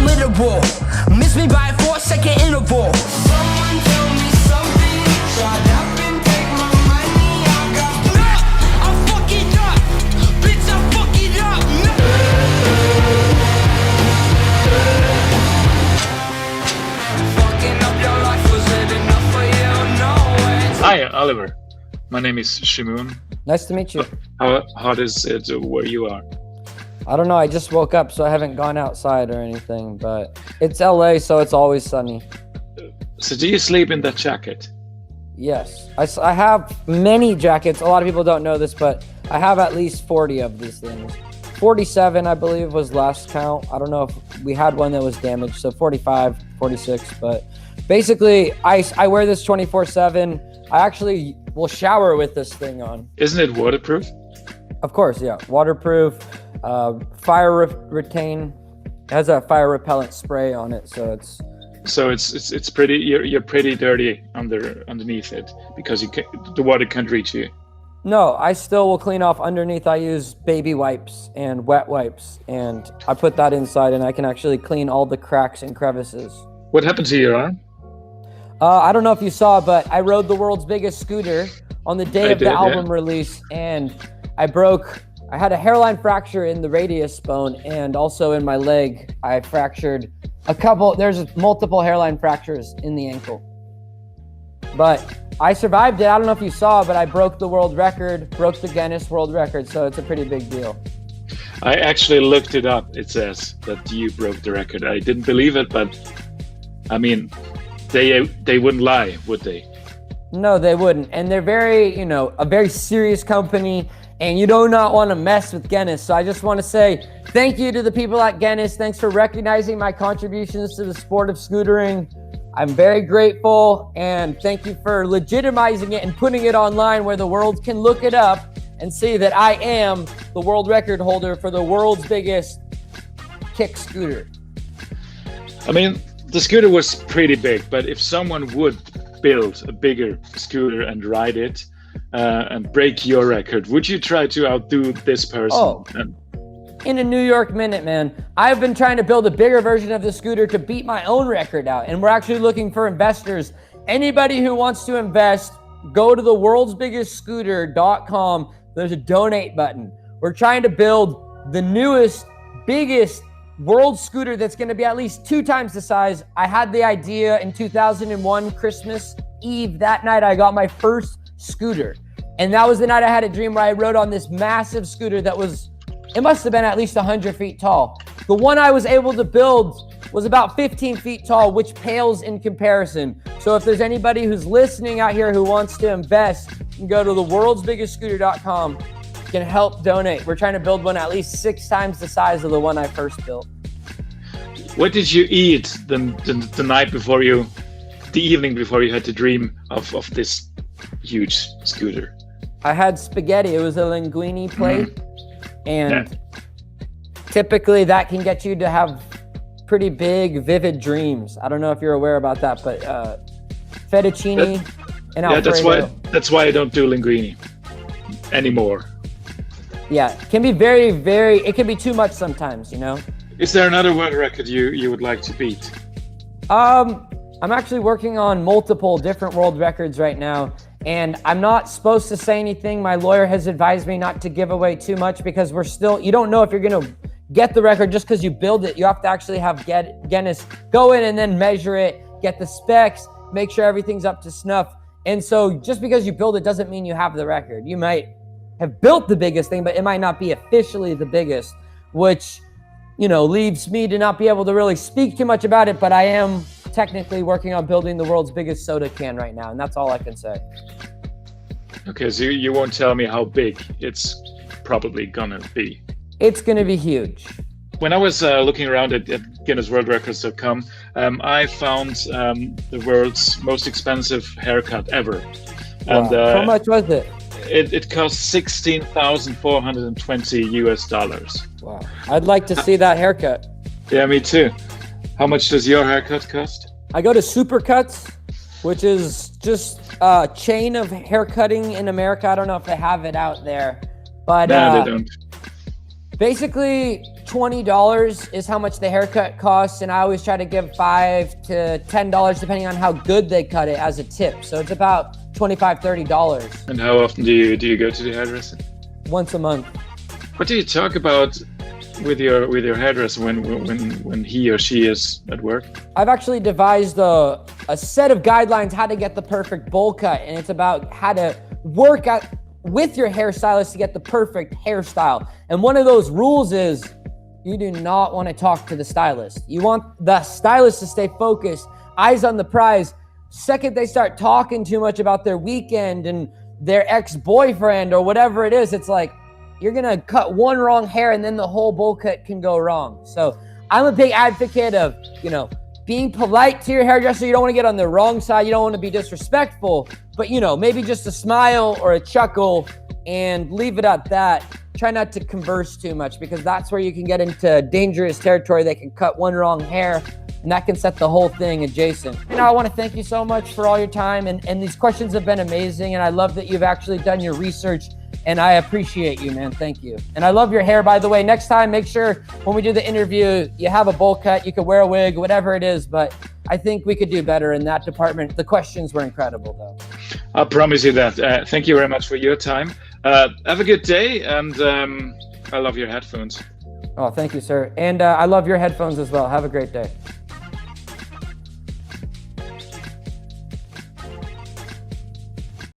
literal. Miss me by a 4-second interval. Someone tell me something. Shut up and take my money. I got no, I fuck it up. Bitch, I fuck it up. No. Fucking up your life, was it enough for you? No way. Hi, Oliver. My name is Shimoon. Nice to meet you. How hot is it where you are? I don't know. I just woke up, so I haven't gone outside or anything, but it's LA, so it's always sunny. So do you sleep in that jacket? Yes. I have many jackets. A lot of people don't know this, but I have at least 40 of these things. 47, I believe, was last count. I don't know if we had one that was damaged, so 45, 46, but basically I wear this 24/7. I actually will shower with this thing on. Isn't it waterproof? Of course, yeah. Waterproof, fire retain. It has a fire repellent spray on it, so it's pretty. You're pretty dirty underneath it because the water can't reach you. No, I still will clean off underneath. I use baby wipes and wet wipes, and I put that inside, and I can actually clean all the cracks and crevices. What happened to your arm? I don't know if you saw, but I rode the world's biggest scooter on the day of the album release, and I had a hairline fracture in the radius bone, and also in my leg, I fractured there's multiple hairline fractures in the ankle. But I survived it. I don't know if you saw, but I broke the world record, broke the Guinness World Record, so it's a pretty big deal. I actually looked it up. It says that you broke the record. I didn't believe it, but I mean, they wouldn't lie, would they? No, they wouldn't. And they're a very serious company, and you do not want to mess with Guinness. So I just want to say thank you to the people at Guinness. Thanks for recognizing my contributions to the sport of scootering. I'm very grateful, and thank you for legitimizing it and putting it online where the world can look it up and see that I am the world record holder for the world's biggest kick scooter. I mean, the scooter was pretty big, but if someone would build a bigger scooter and ride it and break your record, would you try to outdo this person? Oh, in a New York minute, man. I've been trying to build a bigger version of the scooter to beat my own record out, and we're actually looking for investors. Anybody who wants to invest, go to the worldsbiggestScooter.com. There's a donate button. We're trying to build the newest, biggest world scooter that's going to be at least 2 times the size. I had the idea in 2001, Christmas Eve. That night I got my first scooter, and that was the night I had a dream where I rode on this massive scooter that it must have been at least 100 feet tall. The one I was able to build was about 15 feet tall, which pales in comparison. So if there's anybody who's listening out here who wants to invest, you can go to the worldsbiggestScooter.com. You can help donate. We're trying to build one at least 6 times the size of the one I first built. What did you eat the night before the evening before you had to dream of this huge scooter? I had spaghetti. It was a linguine plate. And typically that can get you to have pretty big, vivid dreams. I don't know if you're aware about that, but fettuccine and Alfredo. That's why I don't do linguine anymore. Yeah, it can be very, very, it can be too much sometimes, Is there another world record you would like to beat? I'm actually working on multiple different world records right now, and I'm not supposed to say anything. My lawyer has advised me not to give away too much because you don't know if you're going to get the record just because you build it. You have to actually have Guinness go in and then measure it, get the specs, make sure everything's up to snuff. And so just because you build it doesn't mean you have the record. You might have built the biggest thing, but it might not be officially the biggest, which, leaves me to not be able to really speak too much about it, but I am technically working on building the world's biggest soda can right now, and that's all I can say. Okay, so you won't tell me how big it's probably gonna be. It's gonna be huge. When I was looking around at GuinnessWorldRecords.com, I found the world's most expensive haircut ever. Wow. And how much was it? It cost $16,420. Wow. I'd like to see that haircut. Yeah, me too. How much does your haircut cost? I go to Supercuts, which is just a chain of haircutting in America. I don't know if they have it out there, but No, they don't. Basically, $20 is how much the haircut costs, and I always try to give $5 to $10 depending on how good they cut it as a tip. So it's about $25, $30. And how often do you go to the hairdresser? Once a month. What do you talk about with your hairdresser when he or she is at work? I've actually devised a set of guidelines how to get the perfect bowl cut, and it's about how to work with your hairstylist to get the perfect hairstyle. And one of those rules is you do not want to talk to the stylist. You want the stylist to stay focused, eyes on the prize. Second they start talking too much about their weekend and their ex-boyfriend or whatever it is, it's like you're gonna cut one wrong hair and then the whole bowl cut can go wrong. So I'm a big advocate of, being polite to your hairdresser. You don't want to get on the wrong side. You don't want to be disrespectful, but maybe just a smile or a chuckle and leave it at that. Try not to converse too much, because that's where you can get into dangerous territory. They can cut one wrong hair and that can set the whole thing adjacent. I want to thank you so much for all your time, and these questions have been amazing, and I love that you've actually done your research, and I appreciate you, man. Thank you. And I love your hair, by the way. Next time, make sure when we do the interview, you have a bowl cut. You could wear a wig, whatever it is, but I think we could do better in that department. The questions were incredible, though. I promise you that. Thank you very much for your time. Have a good day, and I love your headphones. Oh, thank you, sir. And I love your headphones as well. Have a great day.